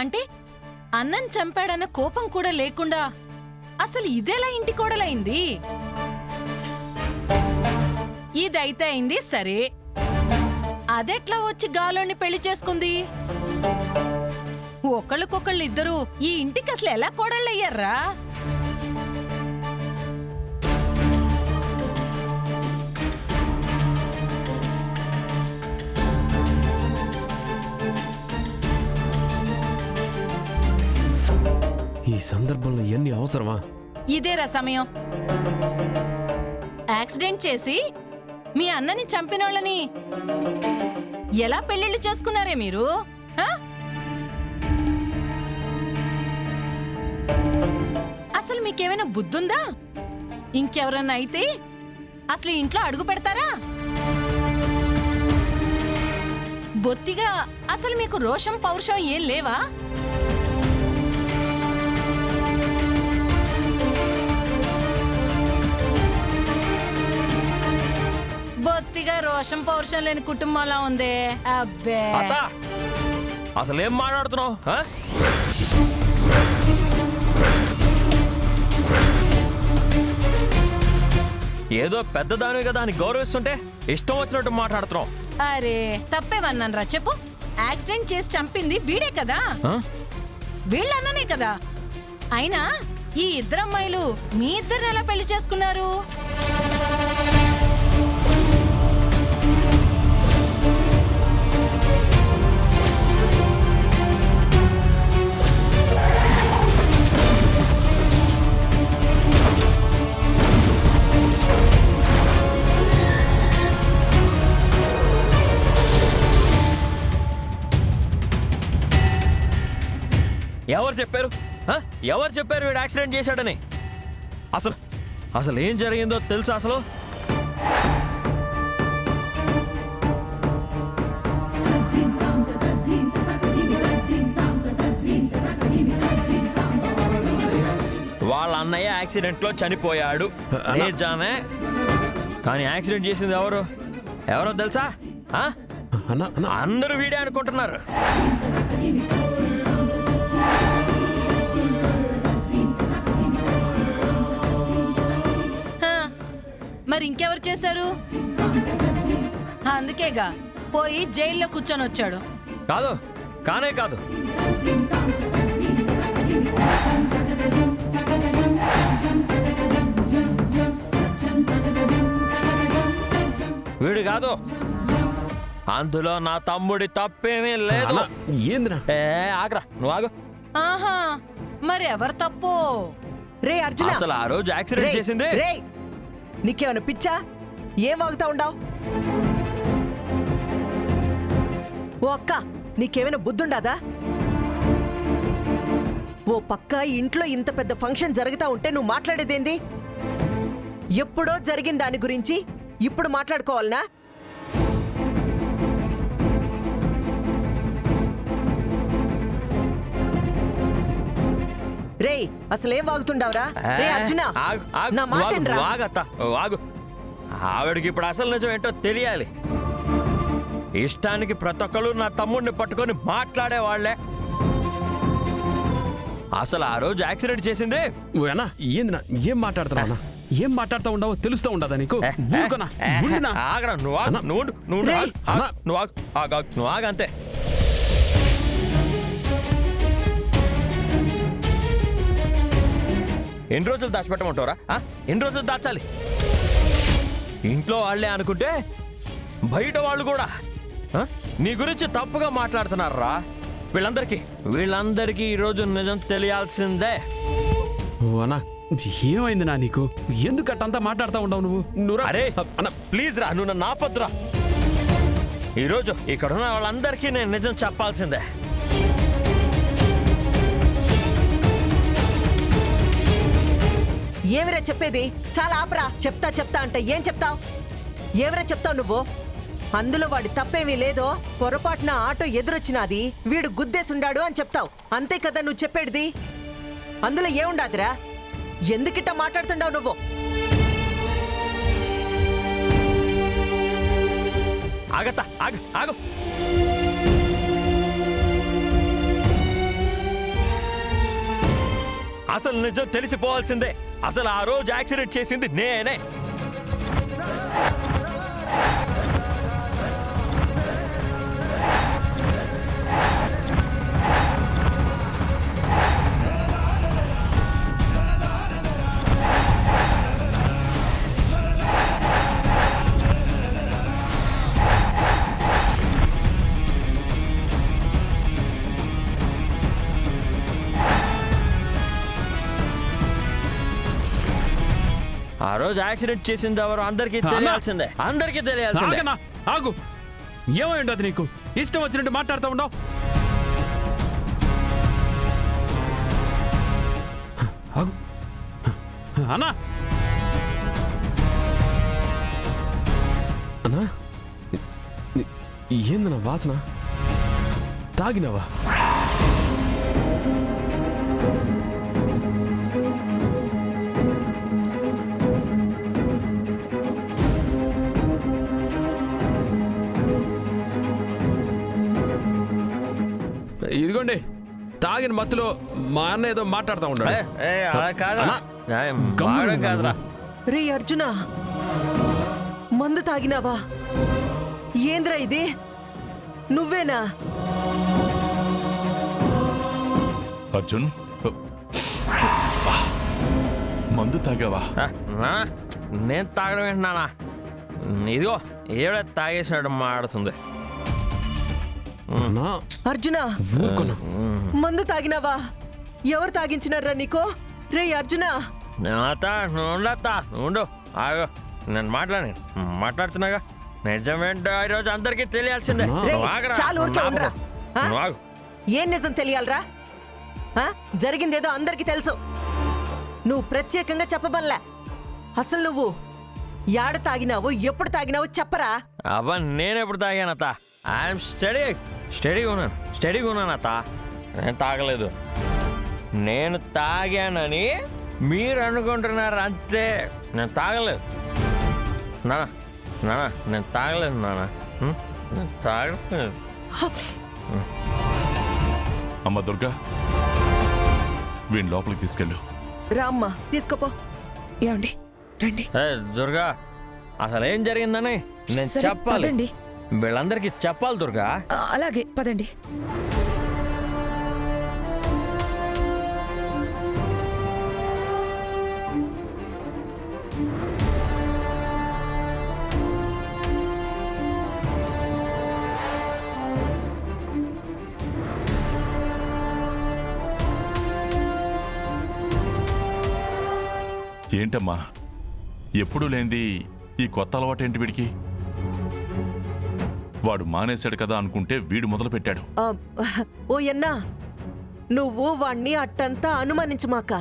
అంటే అన్నం చంపాడన్న కోపం కూడా లేకుండా అసలు ఇదెలా ఇంటి కోడలైంది? ఇదైతే అయింది సరే, అదెట్లా వచ్చి గాలోని పెళ్లి చేసుకుంది? ఒకళ్ళకొకళ్ళు ఇద్దరు ఈ ఇంటికి అసలు ఎలా కోడళ్ళయ్యారా? ఈ సందర్భంలో ఎన్ని అవసరమా? ఇదేరా సమయం. యాక్సిడెంట్ చేసి మీ అన్నని చంపినోళ్ళని ఎలా పెళ్లిళ్ళు చేసుకున్నారే మీరు? అసలు మీకేమైనా బుద్ధుందా? ఇంకెవరన్నా అయితే అసలు ఇంట్లో అడుగు పెడతారా? బొత్తిగా అసలు మీకు రోషం పౌరుషం ఏం లేవా? బొత్తిగా రోషం పౌరుషం లేని కుటుంబంలా ఉందే. అబ్బే, అసలేం మాట్లాడుతున్నావు? ఏదో పెద్దదానివి కదా అని గౌరవిస్తుంటే ఇష్టం వచ్చినట్టు మాట్లాడుతున్నావు. అరే తప్పేమన్నాను రా చెప్పు. యాక్సిడెంట్ చేసి చంపింది వీడే కదా, వీళ్ళన్ననే కదా. అయినా ఈ ఇద్దరు అమ్మాయిలు మీ ఇద్దరిని ఎలా పెళ్లి చేసుకున్నారు? ఎవరు చెప్పారు? ఎవరు చెప్పారు వీడు యాక్సిడెంట్ చేశాడని? అసలు అసలు ఏం జరిగిందో తెలుసా? అసలు వాళ్ళ అన్నయ్య యాక్సిడెంట్ లో చనిపోయాడు నిజమే, కానీ యాక్సిడెంట్ చేసింది ఎవరో తెలుసా? అందరూ వీడే అనుకుంటున్నారు. మరి ఇంకెవరు చేశారు? అందుకేగా పోయి జైల్లో కూర్చొని వచ్చాడు. కాదు, కానే కాదు. వీడు కాదు, అందులో నా తమ్ముడి తప్పేమీ లేదు. ఆగ్రా, నువ్వు ఆగు. ఆహా, మరి ఎవరు తప్పు? రే అర్జున, అసలు ఆ రోజు యాక్సిడెంట్ చేసింది. నీకేమైనా పిచ్చా? ఏం వాగుతా ఉండావు? ఓ అక్క, నీకేమైనా బుద్ధుండాదా? ఓ పక్క ఇంట్లో ఇంత పెద్ద ఫంక్షన్ జరుగుతా ఉంటే నువ్వు మాట్లాడేదేంది? ఎప్పుడో జరిగిన దాని గురించి ఇప్పుడు మాట్లాడుకోవాలనా? రే అసలేం వాగుతుండవరా? రే అర్జున, నా మాట ఆగు. ఆవిడకి ఇప్పుడు అసలు నిజం ఏంటో తెలియాలి. ఇష్టానికి ప్రతి ఒక్కరు నా తమ్ముడిని పట్టుకొని మాట్లాడేవాళ్లే. అసలు ఆ రోజు యాక్సిడెంట్ చేసింది ఏందినా? ఏం మాట్లాడుతున్నా? ఏం మాట్లాడుతూ ఉండవో తెలుస్తూ ఉండదా నీకు? ఆగరా, నువ్వు ఆగంతే. ఎన్ని రోజులు దాచిపెట్టమంటారా? ఎన్ని రోజులు దాచాలి? ఇంట్లో వాళ్లే అనుకుంటే బయట వాళ్ళు కూడా నీ గురించి తప్పుగా మాట్లాడుతున్నారా? వీళ్ళందరికీ ఈరోజు నిజం తెలియాల్సిందే. ఏమైంది నా నీకు? ఎందుకు అట్టంతా మాట్లాడుతూ ఉండవు నువ్వు? అరే ప్లీజ్ రా, నువ్వు నన్ను ఆపొద్దురా. ఈరోజు ఇక్కడున్న వాళ్ళందరికీ నేను నిజం చెప్పాల్సిందే. ఏమిరా చెప్పేది? చాలా ఆపరా. చెప్తా అంటే ఏం చెప్తావు? ఏమిరా చెప్తావు నువ్వు? అందులో వాడి తప్పేమీ లేదో, పొరపాటున ఆటో ఎదురొచ్చినాది, వీడు గుద్దేసుండాడు అని చెప్తావు. అంతే కదా నువ్వు చెప్పేది? అందులో ఏముండాదిరా? ఎందుకిట్ట మాట్లాడుతుండావు నువ్వు? ఆగత్తా, ఆగు. అసలు నిజం తెలిసిపోవాల్సిందే. అసలు ఆ రోజు యాక్సిడెంట్ చేసింది నేనే. ఆ రోజు యాక్సిడెంట్ చేసింది ఎవరు అందరికీ తెలియాల్సిందే. అందరికీ తెలియాల్సిందే. ఆగనా, ఆగు. ఏమై ఉండదు నీకు? ఇష్టం వచ్చినట్టు మాట్లాడుతూ ఉండవు. ఆగు అన్నా. అన్నా, ఏందన్నా వాసన? తాగినావా? ఇదిగోండి, తాగిన మత్తులో మా అన్న ఏదో మాట్లాడుతూ ఉన్నాడు. అలా కాదన్నా, బాగడం కాదురా. రే అర్జున, మందు తాగినావా? ఏంద్రా ఇది? నువ్వేనా? అర్జున్, మందు తాగావా? నేను తాగడం ఏంటన్నా? ఇదిగో ఏడ తాగేసినట్టు మాడుతుంది. అన్నా, అర్జున, మందు తాగినావా? ఎవరు తాగించినారా నీకో? రే అర్జున, ఉండు ఆగో, నేను మాట్లాడుతున్నాగా. నిజమేంటో ఈరోజు అందరికీ తెలియాల్సిందే. రే, నువ్వు ఆగరా. చాలు ఊరికే ఉండరా. ఆ? నువ్వు ఆగు. ఏం నిజం తెలియాలరా? జరిగిందేదో అందరికీ తెలుసు. నువ్వు ప్రత్యేకంగా చెప్పబల్లా. అసలు నువ్వు యాడ తాగినావు, ఎప్పుడు తాగినావు చెప్పరా? అవ్వ నేనెప్పుడు తాగానత్త? ఐఎమ్ స్టడీగా ఉన్నాను అత్త. నేను తాగలేదు. నేను తాగానని మీరు అనుకుంటున్నారు అంతే. నేను తాగలేదు నాన్న, నేను తాగలేదు నాన్న. నేను తాగలేదు. అమ్మ దుర్గా, వీణ్ లోపలికి తీసుకెళ్ళు. రామ్మా, తీసుకోపో. ఏమండి, రండి. దుర్గా, అసలు ఏం జరిగిందని నేను సరే, చెప్పాలి. పదండి. వీళ్ళందరికీ చెప్పాలి దుర్గా. అలాగే పదండి. ఏంటమ్మా, ఎప్పుడు లేంది ఈ కొత్త అలవాటేంటి వీడికి? వాడు మానేశాడు కదా అనుకుంటే వీడు మొదలు పెట్టాడు. ఓ ఎన్నా, నువ్వు వాణ్ణి అట్టంతా అనుమానించమాక.